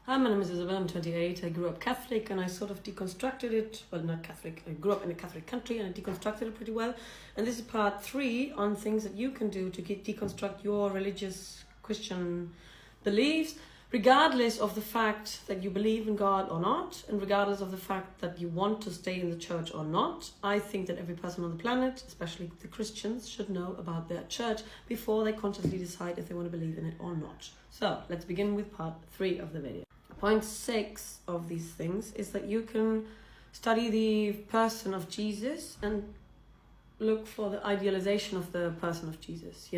Hi, my name is Isabel. I'm 28. I grew up Catholic and I sort of deconstructed it. Well, not Catholic. I grew up in a Catholic country and I deconstructed it pretty well. And this is part 3 on things that you can do to deconstruct your religious Christian beliefs, regardless of the fact that you believe in God or not, and regardless of the fact that you want to stay in the church or not. I think that every person on the planet, especially the Christians, should know about their church before they consciously decide if they want to believe in it or not. So let's begin with part 3 of the video. Point 6 of these things is that you can study the person of Jesus and look for the idealization of the person of Jesus,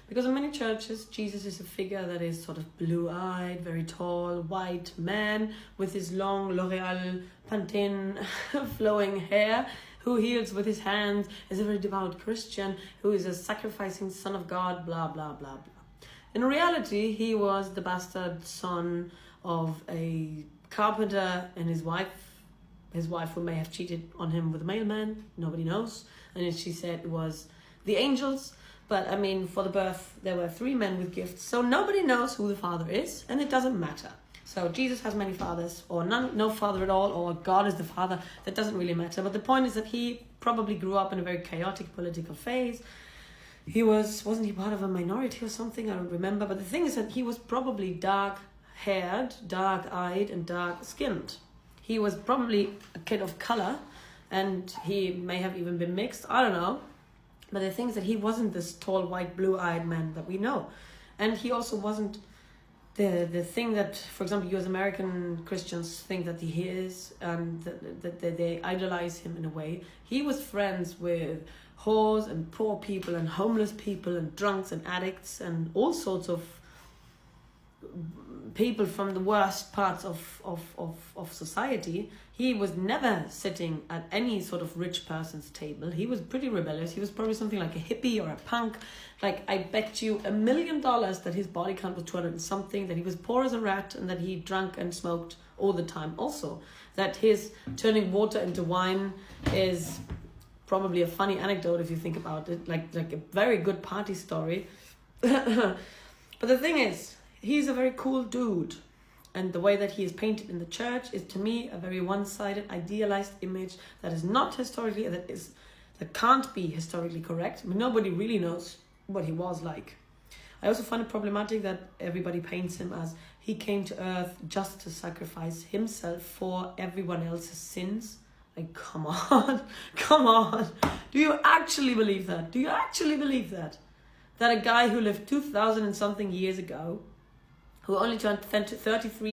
because in many churches Jesus is a figure that is sort of blue-eyed, very tall, white man with his long L'Oreal Pantene flowing hair, who heals with his hands, is a very devout Christian, who is a sacrificing son of God, blah blah blah blah. In reality, he was the bastard son of a carpenter and his wife who may have cheated on him with a mailman, nobody knows. And she said it was the angels, but I mean, for the birth there were 3 men with gifts, so nobody knows who the father is, and it doesn't matter. So Jesus has many fathers, or no father at all, or God is the father. That doesn't really matter. But the point is that he probably grew up in a very chaotic political phase. Wasn't he part of a minority or something? I don't remember. But the thing is that he was probably dark-haired, dark-eyed, and dark-skinned. He was probably a kid of color, and he may have even been mixed. I don't know. But the thing is that he wasn't this tall, white, blue-eyed man that we know. And he also wasn't the thing that, for example, you as American Christians think that he is, and that they idolize him in a way. He was friends with whores and poor people and homeless people and drunks and addicts and all sorts of people from the worst parts of society. He was never sitting at any sort of rich person's table. He was pretty rebellious. He was probably something like a hippie or a punk. Like, I bet you $1 million that his body count was 200 and something, that he was poor as a rat, and that he drank and smoked all the time. Also, that his turning water into wine is probably a funny anecdote if you think about it, like a very good party story. But the thing is, he's a very cool dude, and the way that he is painted in the church is, to me, a very one-sided, idealized image that is not historically, that can't be historically correct. I mean, nobody really knows what he was like. I also find it problematic that everybody paints him as he came to earth just to sacrifice himself for everyone else's sins. Like, come on, come on. Do you actually believe that? Do you actually believe that? That a guy who lived 2,000 and something years ago, who only turned 33